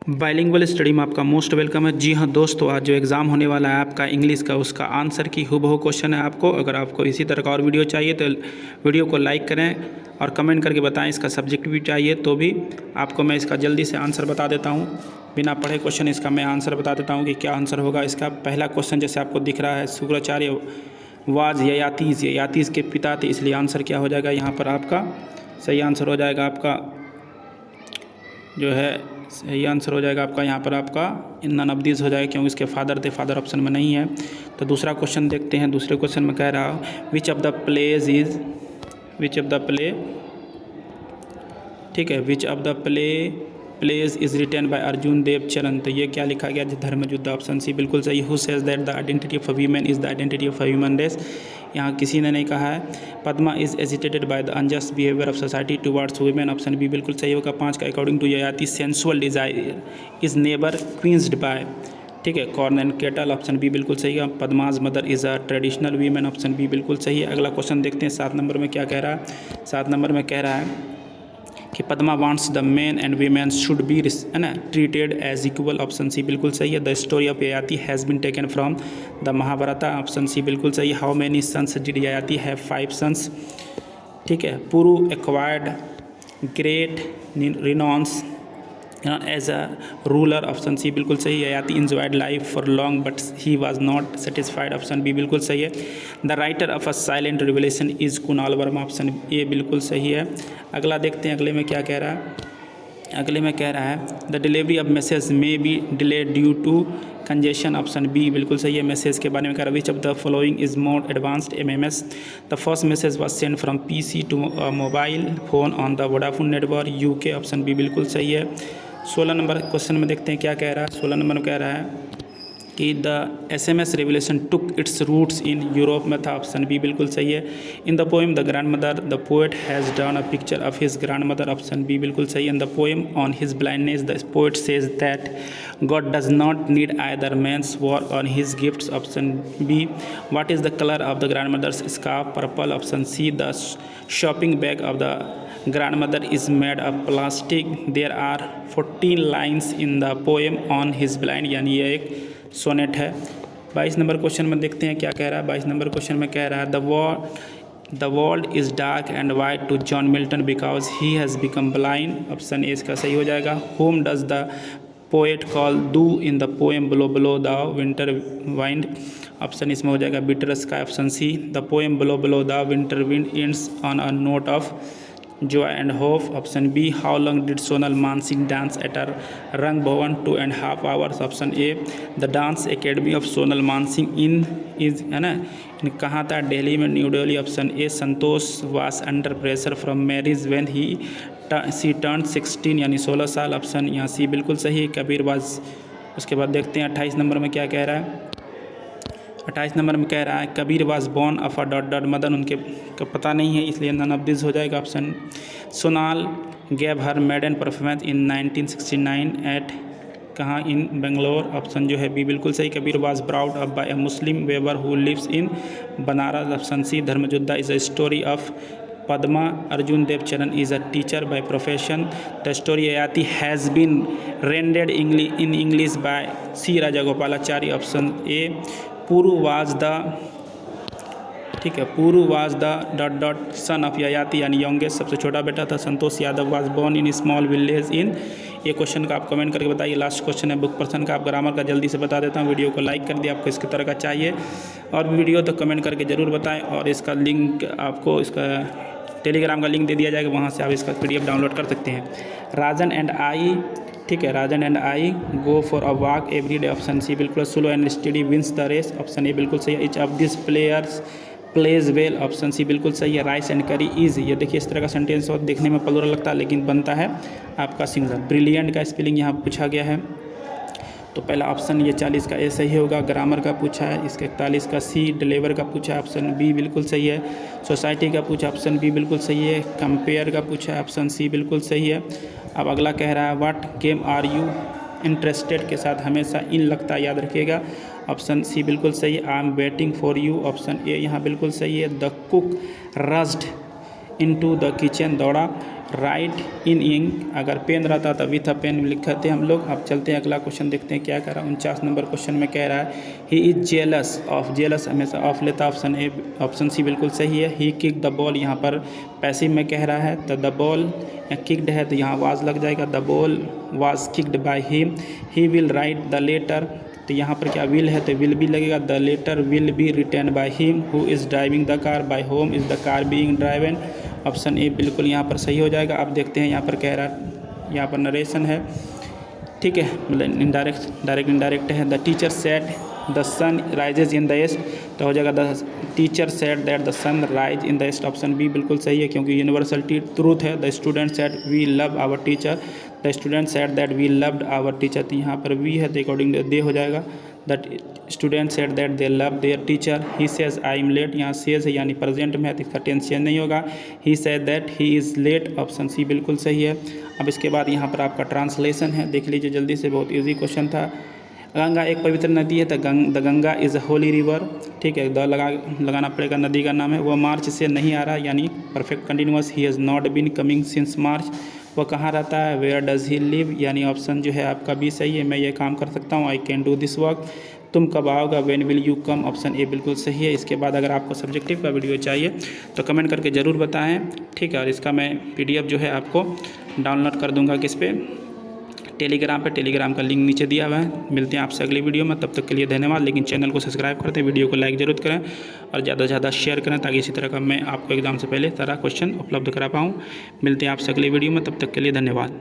Bilingual study में आपका most welcome है। जी हाँ दोस्तों, आज जो एग्ज़ाम होने वाला है आपका इंग्लिश का, उसका आंसर की हूबहू क्वेश्चन है आपको। अगर आपको इसी तरह का और वीडियो चाहिए तो वीडियो को लाइक करें और कमेंट करके बताएं। इसका सब्जेक्ट भी चाहिए तो भी आपको मैं इसका जल्दी से आंसर बता देता हूँ। बिना पढ़े क्वेश्चन इसका मैं आंसर बता देता हूँ कि क्या आंसर होगा इसका। पहला क्वेश्चन जैसे आपको दिख रहा है, शुक्राचार्य वाज ययातीज़ के पिता थे, इसलिए आंसर क्या हो जाएगा यहाँ पर आपका सही आंसर हो जाएगा आपका जो है सही आंसर हो जाएगा आपका यहाँ पर आपका नन ऑफ दीज हो जाएगा, क्योंकि इसके फादर थे, फादर ऑप्शन में नहीं है। तो दूसरा क्वेश्चन देखते हैं। दूसरे क्वेश्चन में कह रहा विच ऑफ द प्ले ठीक है, which of the plays is written by Arjun Dev Charan. तो ये क्या लिखा गया, धर्मयुद्ध, ऑप्शन सी बिल्कुल सही। Who says that the identity of women is the identity of human race, यहाँ किसी ने नहीं कहा है। Padma is agitated by the unjust behaviour of society towards women, option B बिल्कुल सही होगा। 5 का according to Yayati sensual desire is never quenched by, ठीक है, corn and cattle, option B बिल्कुल सही है। Padma's mother is a traditional women, option B बिल्कुल सही है। अगला क्वेश्चन देखते हैं 7 नंबर में क्या कह रहा है। 7 नंबर में कह रहा है कि Padma wants the men and women should be है ना treated as equal, option C बिल्कुल सही है। The story of Yayati has been taken from the Mahabharata, option C बिल्कुल सही। How many sons did Yayati have, 5 sons, ठीक है। Puru acquired great renown as a ruler, option C बिल्कुल सही है। Yayati enjoyed life for long but he was not satisfied, option B बिल्कुल सही है। The writer of a silent revelation is Kunal Verma, option A बिल्कुल सही है। अगला देखते हैं, अगले में क्या कह रहा है। अगले में कह रहा है the delivery of message may be delayed due to congestion, option B बिल्कुल सही है। मैसेज के बारे में कह रहा है which of the following is more advanced MMS. The first message was send from PC to mobile phone on the Vodafone network UK, option B बिल्कुल सही है। 16 नंबर क्वेश्चन में देखते हैं क्या कह रहा है। 16 नंबर में कह रहा है कि the SMS revolution took its roots in Europe में था, ऑप्शन बी बिल्कुल सही है। In the poem the grand mother the poet has drawn a picture of his grand mother, option B बिल्कुल सही है। In the poem on his blindness the poet says that God does not need either man's work on his gifts, option B. What is the colour of the grand mother's scarf, purple, option C. The shopping bag of the grandmother is made of plastic. There are 14 lines in the poem on his blind, यानी ये एक sonnet है। 22 number question में देखते हैं क्या कह रहा है। 22 नंबर क्वेश्चन में कह रहा है the world is dark and white to John Milton because he has become blind, option A इसका सही हो जाएगा। Whom does the poet call do in the poem blow blow the winter wind, option इसमें हो जाएगा bitter sky, option C. The poem blow blow the winter wind ends on a note of joy and hope, option B. How long did Sonal Mansingh dance at her Rang Bhavan, 2.5 hours, option A. The dance academy of Sonal Mansingh is है ना कहाँ था, दिल्ली में, new Delhi, option A. Santosh was under pressure from marriage when she turned 16, यानी 16 साल, option यहाँ सी बिल्कुल सही। कबीर was, उसके बाद देखते हैं 28 नंबर में क्या कह रहा है। 28 नंबर में कह रहा है Kabir was born of a dot mother, उनके का पता नहीं है इसलिए नन ऑफ दिस हो जाएगा, option. Sonal gave her maiden performance in 1969 at कहाँ, इन बेंगलोर, ऑप्शन जो है बी बिल्कुल सही। Kabir was brought up by a Muslim weaver who lives in Banaras, option C. Dharmayuddha is a story of Padma, Arjun Dev Charan is a teacher by profession. The story Yayati has been rendered in English by C Raja Gopalachari, option A. Puru was the, ठीक है, पुरु was the son of Yayati, यानी youngest, सबसे छोटा बेटा था। Santosh Yadav was born in small village in, ये question का आप कमेंट करके बताइए। लास्ट क्वेश्चन है बुक पर्सन का, आप ग्रामर का जल्दी से बता देता हूँ। वीडियो को लाइक कर दिया, आपको इसकी तरह का चाहिए और वीडियो तो कमेंट करके ज़रूर बताएं। और इसका लिंक आपको, इसका टेलीग्राम का लिंक दे दिया जाएगा, वहाँ से आप इसका PDF डाउनलोड कर सकते हैं। राजन एंड आई, ठीक है, Rajan and I go for a walk every day, option C बिल्कुल। Slow and steady wins the race, option A बिल्कुल सही है। Each of this players plays well, option C बिल्कुल सही है। राइस एंड करी इज, ये देखिए इस तरह का सेंटेंस और देखने में प्लूरल लगता है लेकिन बनता है आपका सिंगल। ब्रिलियंट का स्पेलिंग यहाँ पूछा गया है, तो पहला ऑप्शन ये 40 का ए सही होगा। ग्रामर का पूछा है, इसका 41 का सी। डिलीवर का पूछा है, ऑप्शन बी बिल्कुल सही है। सोसाइटी का पूछा, ऑप्शन बी बिल्कुल सही है। कंपेयर का पूछा है, ऑप्शन सी बिल्कुल सही है। अब अगला कह रहा है what game are you interested के साथ हमेशा इन लगता है, याद रखिएगा, ऑप्शन सी बिल्कुल सही है। I am waiting for you, option A यहाँ बिल्कुल सही है। The cook rushed into the kitchen, दौड़ा राइट इन इंक, अगर पेन रहता तो विथ अ पेन लिखते थे हम लोग। अब चलते हैं अगला क्वेश्चन देखते हैं क्या कह रहा है। 49 नंबर क्वेश्चन में कह रहा है he is jealous of, jealous हमेशा ऑफ लेता, ऑप्शन ए ऑप्शन सी बिल्कुल सही है। ही किक द बॉल, यहाँ पर पैसिव में कह रहा है तो द बॉल या किक्ड है तो यहाँ वाज लग जाएगा, the ball was kicked by him. He will write the letter, तो यहाँ पर क्या विल है तो विल भी लगेगा, the letter will be written by him. Who is driving the car, by whom is the car being driven, option A बिल्कुल यहाँ पर सही हो जाएगा। अब देखते हैं यहाँ पर कह रहा है, यहाँ पर नरेशन है, ठीक है, मतलब डायरेक्ट इनडायरेक्ट है। The teacher said the sun rises in the east, तो हो जाएगा the teacher said that the sun rise in the east, option B बिल्कुल सही है क्योंकि यूनिवर्सल ट्रूथ है। The student said we love our teacher, the student said that we loved our teacher, तो यहाँ पर वी है तो अकॉर्डिंग दे हो जाएगा। The student said that they love their teacher. He says I am late, यहाँ says है यानी प्रेजेंट में है तो इसका टेंस चेंज नहीं होगा। He said that he is late, option C बिल्कुल सही है। अब इसके बाद यहाँ पर आपका ट्रांसलेशन है, देख लीजिए जल्दी से, बहुत ईजी क्वेश्चन था। गंगा एक पवित्र नदी है तो the Ganga is a Holi river, ठीक है, द लगाना पड़ेगा, नदी का नाम है। वह मार्च से नहीं आ रहा यानी perfect continuous. He has not been coming since March, वह कहाँ रहता है, वेयर डज ही लिव, यानी ऑप्शन जो है आपका भी सही है, मैं ये काम कर सकता हूँ, I can do this work. तुम कब आओगे, when will you come, option A बिल्कुल सही है। इसके बाद अगर आपको सब्जेक्टिव का वीडियो चाहिए तो कमेंट करके ज़रूर बताएं, ठीक है, और इसका मैं PDF जो है आपको डाउनलोड कर दूंगा किस पे, टेलीग्राम पे, टेलीग्राम का लिंक नीचे दिया हुआ है। मिलते हैं आपसे अगली वीडियो में, तब तक के लिए धन्यवाद। लेकिन चैनल को सब्सक्राइब करते हैं, वीडियो को लाइक जरूर करें और ज़्यादा से ज़्यादा शेयर करें ताकि इसी तरह का मैं आपको एग्जाम से पहले सारा क्वेश्चन उपलब्ध करा पाऊँ। मिलते हैं आपसे अगली वीडियो में, तब तक के लिए धन्यवाद।